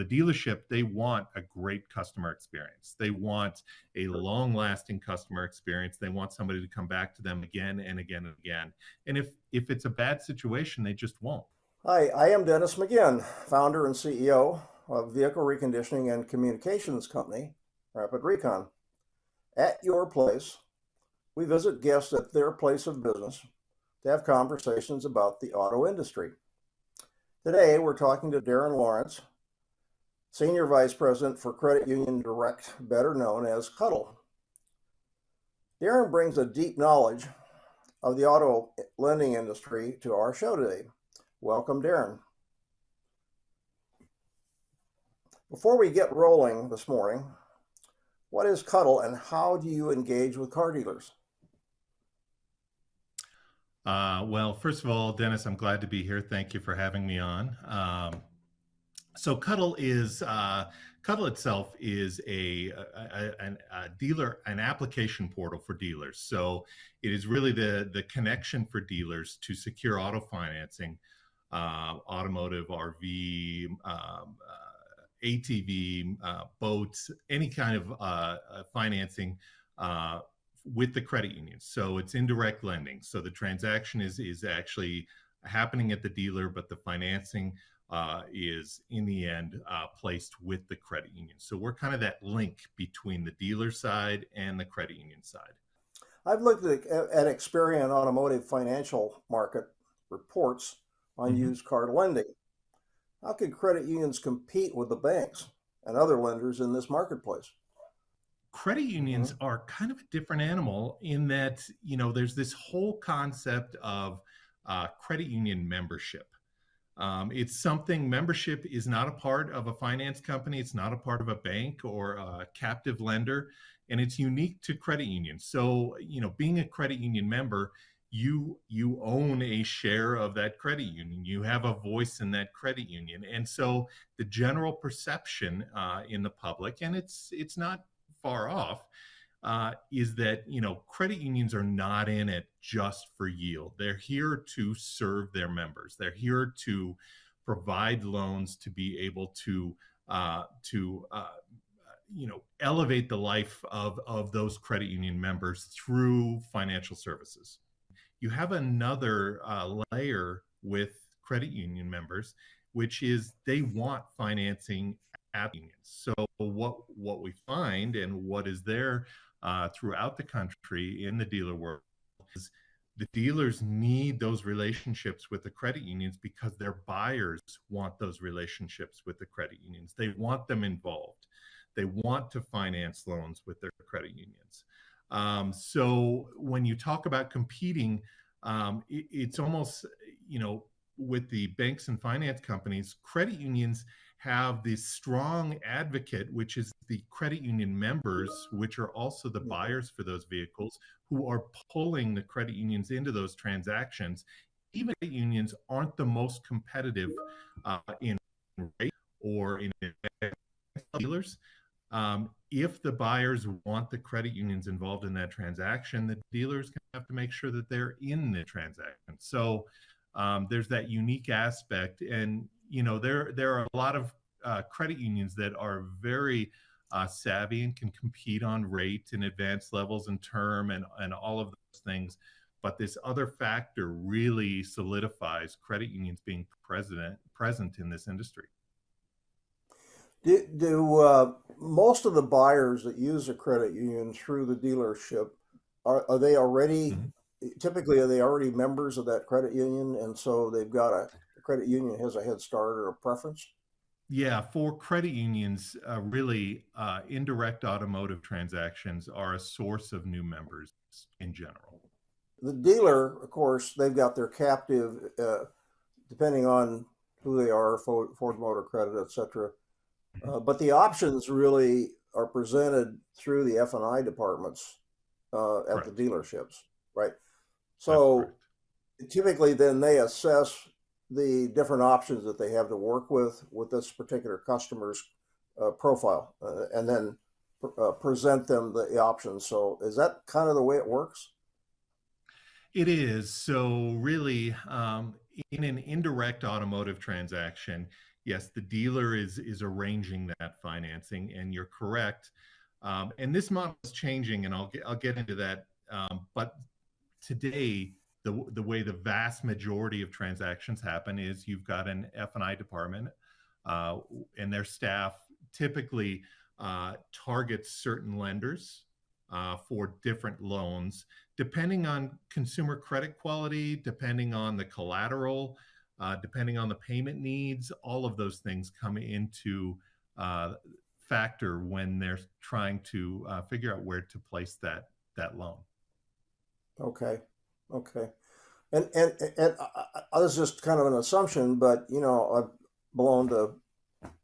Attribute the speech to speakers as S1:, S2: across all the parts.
S1: the dealership, they want a great customer experience. They want a long-lasting customer experience. They want somebody to come back to them again and again and again. And if it's a bad situation, they just won't.
S2: Hi, I am Dennis McGinn, founder and CEO of vehicle reconditioning and communications company, Rapid Recon. At your place, we visit guests at their place of business to have conversations about the auto industry. Today, we're talking to Darren Lorentz, Senior Vice President for Credit Union Direct, better known as CUDL. Darren brings a deep knowledge of the auto lending industry to our show today. Welcome, Darren. Before we get rolling this morning, what is CUDL and how do you engage with car dealers?
S1: Well, first of all, Dennis, I'm glad to be here. Thank you for having me on. So CUDL itself is a an application portal for dealers. So it is really the connection for dealers to secure auto financing, automotive, RV, ATV, boats, any kind of financing with the credit union. So it's indirect lending. So the transaction is actually happening at the dealer, but the financing is in the end placed with the credit union. So we're kind of that link between the dealer side and the credit union side.
S2: I've looked at Experian Automotive Financial Market reports on used car lending. How can credit unions compete with the banks and other lenders in this marketplace?
S1: Credit unions are kind of a different animal in that, you know, there's this whole concept of credit union membership. It's something, membership is not a part of a finance company. It's not a part of a bank or a captive lender, and it's unique to credit unions. So, you know, being a credit union member, you own a share of that credit union. You have a voice in that credit union. And so the general perception in the public, and it's not far off, is that, you know, credit unions are not in it just for yield. They're here to serve their members. They're here to provide loans to be able to you know, elevate the life of those credit union members through financial services. You have another layer with credit union members, which is they want financing at unions. So what we find and what is there throughout the country in the dealer world is the dealers need those relationships with the credit unions because their buyers want those relationships with the credit unions. They want them involved. They want to finance loans with their credit unions. So when you talk about competing, it's almost, you know, with the banks and finance companies, credit unions have this strong advocate, which is the credit union members, which are also the buyers for those vehicles, who are pulling the credit unions into those transactions. Even credit unions aren't the most competitive in rate or in dealers. If the buyers want the credit unions involved in that transaction, the dealers have to make sure that they're in the transaction. So there's that unique aspect. And, you know, there are a lot of credit unions that are very savvy and can compete on rate and advanced levels and term and all of those things. But this other factor really solidifies credit unions being present in this industry.
S2: Do most of the buyers that use a credit union through the dealership, are they already, typically, are they already members of that credit union? And so they've got the credit union has a head start or a preference?
S1: Yeah, for credit unions, really, indirect automotive transactions are a source of new members in general.
S2: The dealer, of course, they've got their captive, depending on who they are, Ford Motor Credit, et cetera. But the options really are presented through the F&I departments at the dealerships, right? So typically then they assess the different options that they have to work with this particular customer's profile and then present them the options. So is that kind of the way it works?
S1: It is. So really, in an indirect automotive transaction, yes, the dealer is arranging that financing, and you're correct. And this model is changing, and I'll get into that. But today, the way the vast majority of transactions happen is you've got an F&I department, uh, and their staff typically targets certain lenders for different loans, depending on consumer credit quality, depending on the collateral, depending on the payment needs. All of those things come into factor when they're trying to figure out where to place that loan.
S2: Okay. Okay. And this is just kind of an assumption, but I've blown to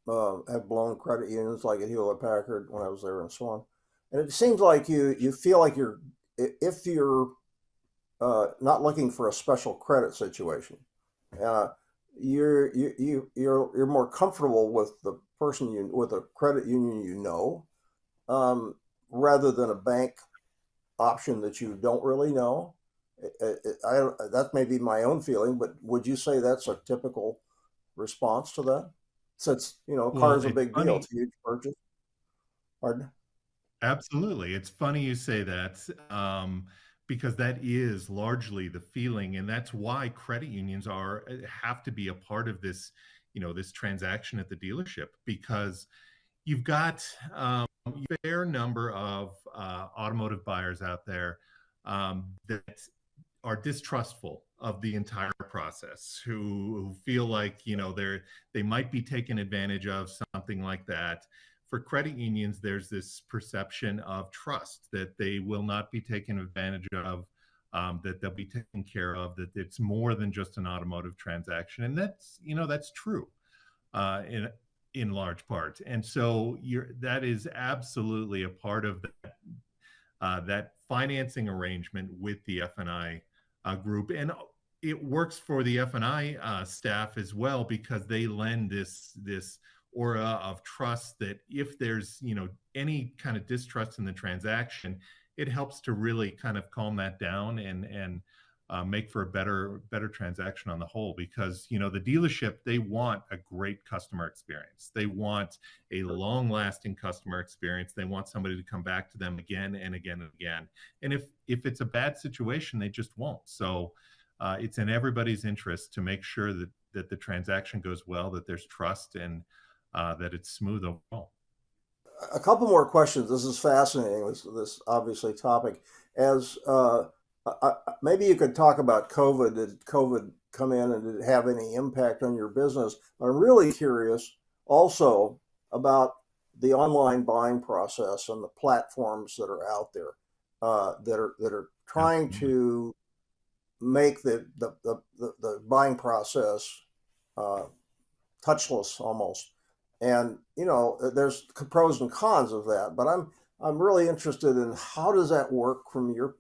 S2: have blown credit unions like at Hewlett Packard when I was there and so on. And it seems like you feel like if you're not looking for a special credit situation, uh, you're more comfortable with the person with a credit union um, rather than a bank option that you don't really know. That may be my own feeling, but would you say that's a typical response to that? Since car
S1: Well,
S2: is a
S1: it's
S2: big deal,
S1: funny.
S2: it's a huge purchase. Pardon?
S1: Absolutely. It's funny you say that, because that is largely the feeling. And that's why credit unions have to be a part of this, this transaction at the dealership, because you've got a fair number of automotive buyers out there that are distrustful of the entire process, who feel like they might be taken advantage of, something like that. For credit unions, there's this perception of trust, that they will not be taken advantage of, that they'll be taken care of, that it's more than just an automotive transaction, and that's true in large part. And so that is absolutely a part of that financing arrangement with the F&I group. And it works for the F&I staff as well, because they lend this aura of trust that if there's any kind of distrust in the transaction, it helps to really kind of calm that down and make for a better transaction on the whole. Because the dealership, they want a great customer experience, they want a long lasting customer experience, they want somebody to come back to them again and again and again. And if it's a bad situation, they just won't. So it's in everybody's interest to make sure that the transaction goes well, that there's trust, and that it's smooth overall.
S2: A couple more questions. This is fascinating. This obviously topic. As maybe you could talk about COVID. Did COVID come in and did it have any impact on your business? I'm really curious also about the online buying process and the platforms that are out there that are trying
S1: Absolutely.
S2: to make the buying process uh, touchless almost. And there's pros and cons of that, but I'm really interested in how does that work from your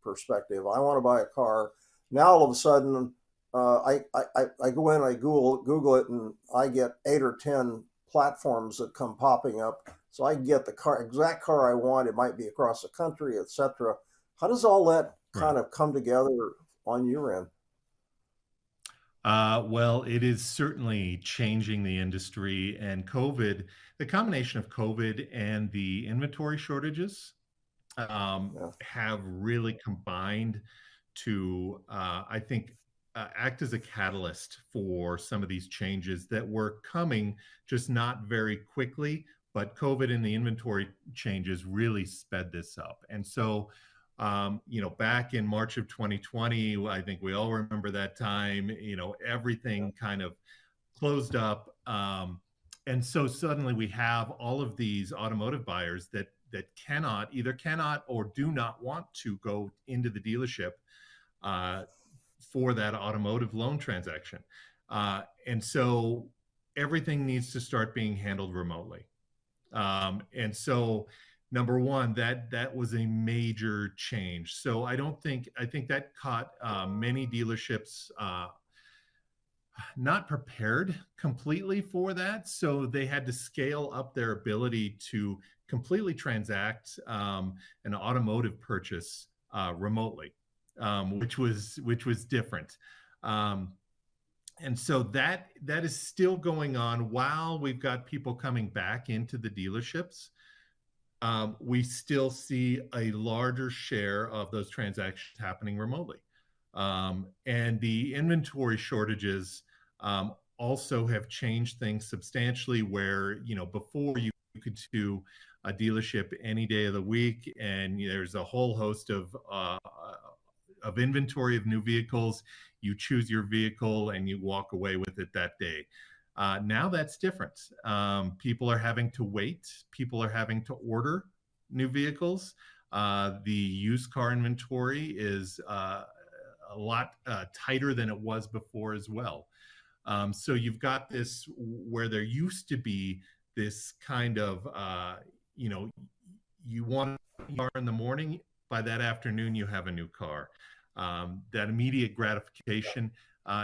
S2: perspective. I want to buy a car now. All of a sudden, I go in, I Google it, and I get 8 or 10 platforms that come popping up. So I get the exact car I want. It might be across the country, etc. How does all that
S1: Right.
S2: kind of come together on your end?
S1: Well, it is certainly changing the industry, and the combination of COVID and the inventory shortages
S2: Yeah.
S1: have really combined to, I think, act as a catalyst for some of these changes that were coming, just not very quickly. But COVID and the inventory changes really sped this up. And so, back in March of 2020, I think we all remember that time, everything kind of closed up. And so suddenly we have all of these automotive buyers that cannot or do not want to go into the dealership uh, for that automotive loan transaction. And so everything needs to start being handled remotely. And so, number one, that was a major change. So I think that caught many dealerships not prepared completely for that. So they had to scale up their ability to completely transact an automotive purchase remotely, which was different. Um, And so that is still going on while we've got people coming back into the dealerships. We still see a larger share of those transactions happening remotely. And the inventory shortages also have changed things substantially where, before you could do a dealership any day of the week, and there's a whole host of inventory of new vehicles. You choose your vehicle and you walk away with it that day. Now that's different. People are having to wait. People are having to order new vehicles. The used car inventory is a lot tighter than it was before as well. So you've got this where there used to be this kind of, you want a car in the morning, by that afternoon you have a new car. That immediate gratification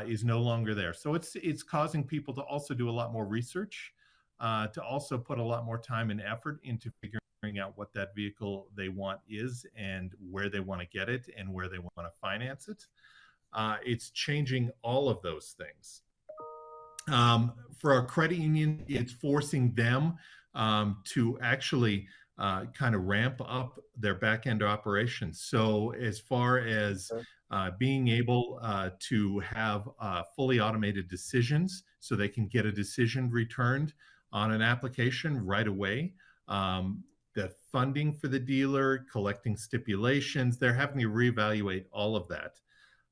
S1: is no longer there. So it's causing people to also do a lot more research, to also put a lot more time and effort into figuring out what that vehicle they want is and where they want to get it and where they want to finance it. It's changing all of those things. For our credit union, it's forcing them to actually kind of ramp up their back end operations. So as far as being able to have fully automated decisions, so they can get a decision returned on an application right away. The funding for the dealer, collecting stipulations, they're having to reevaluate all of that.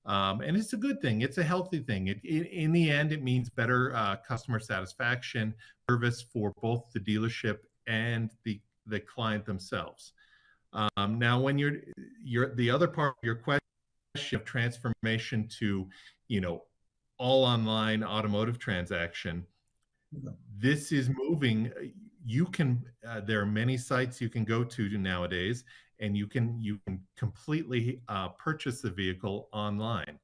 S1: And it's a good thing. It's a healthy thing. In the end, it means better customer satisfaction, service for both the dealership and the client themselves. Now, when you're the other part of your question of transformation to, all online automotive transaction, this is moving. You can there are many sites you can go to nowadays, and you can completely purchase the vehicle online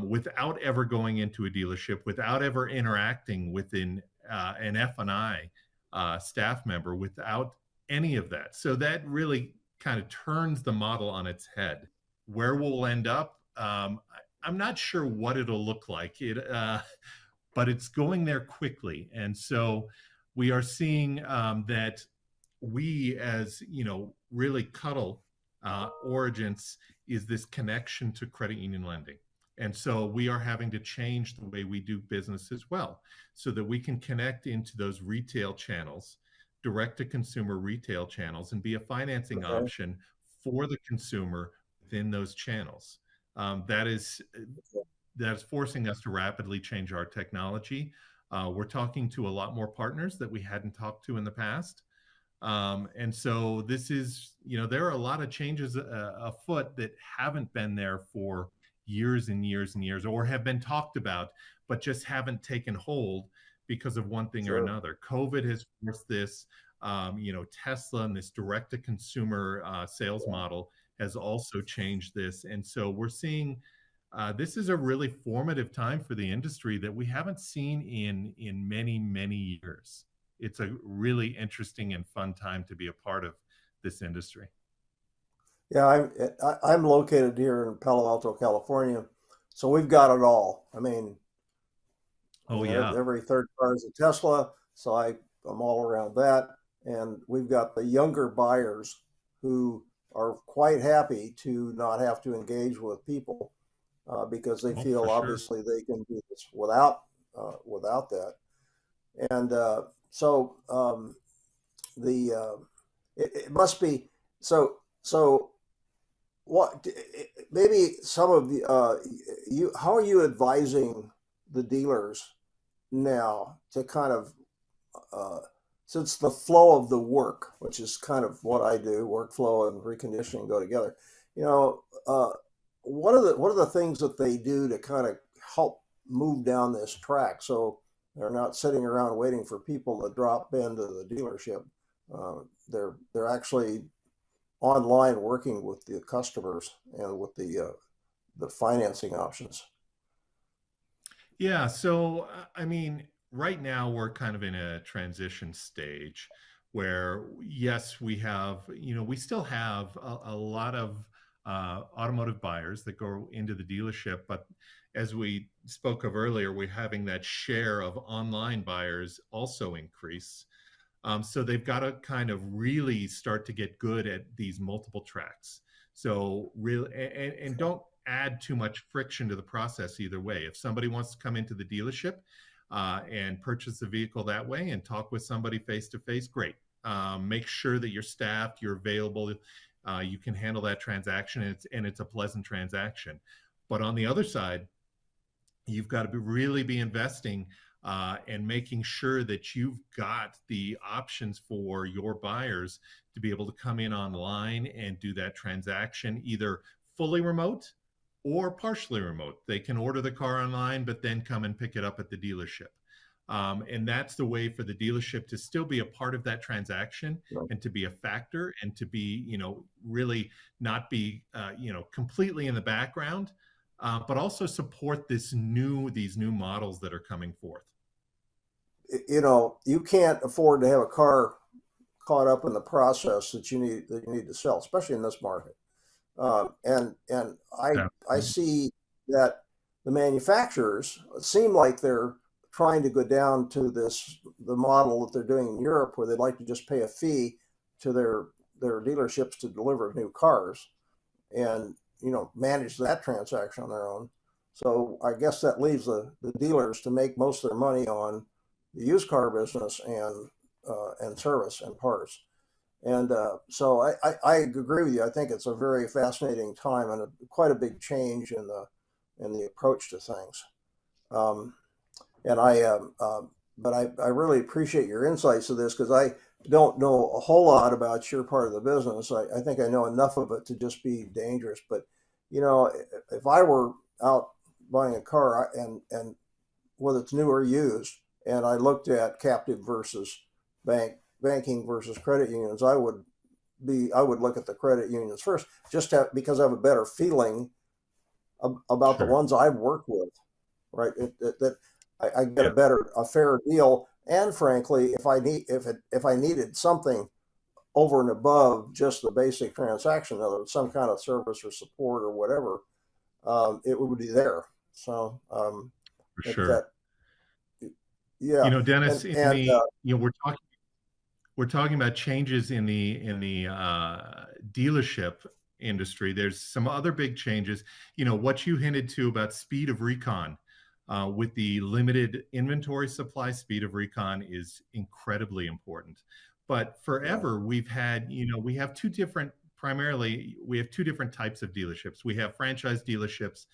S1: without ever going into a dealership, without ever interacting with an F&I staff member, without any of that. So that really kind of turns the model on its head. Where we'll end up, I'm not sure what it'll look like. But it's going there quickly. And so we are seeing that we, as really CUDL, Origence is this connection to credit union lending. And so we are having to change the way we do business as well, so that we can connect into those retail channels, direct to consumer retail channels, and be a financing option for the consumer within those channels. That is forcing us to rapidly change our technology. We're talking to a lot more partners that we hadn't talked to in the past. And so this is, there are a lot of changes afoot that haven't been there for years and years and years, or have been talked about, but just haven't taken hold because of one thing or another. COVID has forced this. Tesla and this direct-to-consumer sales model has also changed this. And so we're seeing this is a really formative time for the industry that we haven't seen in many, many years. It's a really interesting and fun time to be a part of this industry.
S2: Yeah, I'm located here in Palo Alto, California, so we've got it all. I mean, every third car is a Tesla, so I'm all around that. And we've got the younger buyers who are quite happy to not have to engage with people because they feel obviously they can do this without that. And it must be so. What maybe some of you? How are you advising the dealers now to kind of since the flow of the work, which is kind of what I do, workflow and reconditioning go together. What are the things that they do to kind of help move down this track so they're not sitting around waiting for people to drop into the dealership? They're actually online working with the customers and with the financing options.
S1: Yeah, so I mean, right now we're kind of in a transition stage where, yes, we have, we still have a lot of automotive buyers that go into the dealership, but as we spoke of earlier, we're having that share of online buyers also increase. So they've got to kind of really start to get good at these multiple tracks. So really, and don't add too much friction to the process either way. If somebody wants to come into the dealership and purchase the vehicle that way and talk with somebody face to face, great. Make sure that you're staffed, you're available, you can handle that transaction, and it's a pleasant transaction. But on the other side, you've got to really be investing and making sure that you've got the options for your buyers to be able to come in online and do that transaction either fully remote or partially remote. They can order the car online, but then come and pick it up at the dealership. And that's the way for the dealership to still be a part of that transaction and to be a factor and to be, really not be, completely in the background, but also support these new models that are coming forth.
S2: You can't afford to have a car caught up in the process that you need to sell, especially in this market. And I see that the manufacturers seem like they're trying to go down to the model that they're doing in Europe, where they'd like to just pay a fee to their dealerships to deliver new cars and manage that transaction on their own. So I guess that leaves the dealers to make most of their money on the used car business and service and parts. And so I agree with you. I think it's a very fascinating time and quite a big change in the approach to things. But I really appreciate your insights to this, because I don't know a whole lot about your part of the business. I think I know enough of it to just be dangerous. But if I were out buying a car and whether it's new or used, and I looked at captive versus banking versus credit unions, I would look at the credit unions first, because I have a better feeling about the ones I've worked with, right? That I get a fair deal, and frankly, if I needed something over and above just the basic transaction, whether it's some kind of service or support or whatever, it would be there. So
S1: for sure.
S2: Yeah,
S1: Dennis, we're talking about changes in the dealership industry. There's some other big changes. What you hinted to about speed of recon, with the limited inventory supply, speed of recon is incredibly important. But forever we've had, we have two different types of dealerships. We have franchise dealerships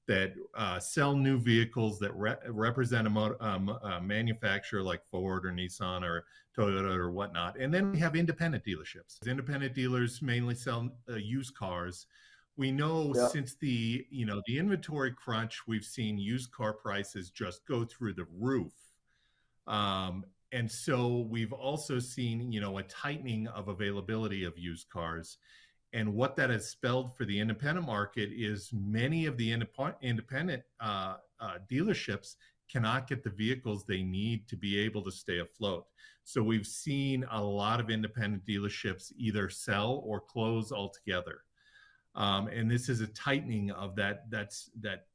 S1: that sell new vehicles that represent a manufacturer like Ford or Nissan or Toyota or whatnot. And then we have independent dealerships. Independent dealers mainly sell used cars. We know since the inventory crunch, we've seen used car prices just go through the roof. And so we've also seen, a tightening of availability of used cars. And what that has spelled for the independent market is many of the independent dealerships cannot get the vehicles they need to be able to stay afloat. So we've seen a lot of independent dealerships either sell or close altogether. And this is a tightening of that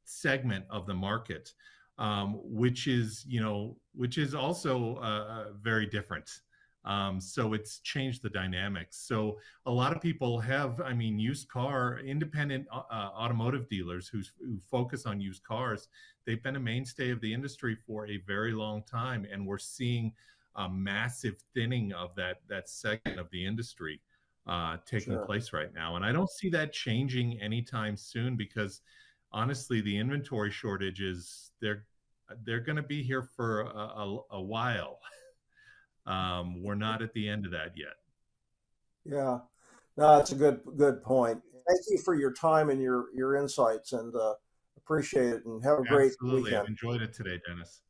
S1: segment of the market, which is also very different. So it's changed the dynamics. So a lot of people have, used car, independent automotive dealers who focus on used cars. They've been a mainstay of the industry for a very long time, and we're seeing a massive thinning of that segment of the industry taking place right now. And I don't see that changing anytime soon, because honestly, the inventory shortages, they're going to be here for a while. We're not at the end of that yet.
S2: Yeah, no, that's a good point. Thank you for your time and your insights, and appreciate it. And have a great weekend.
S1: I've enjoyed it today, Dennis.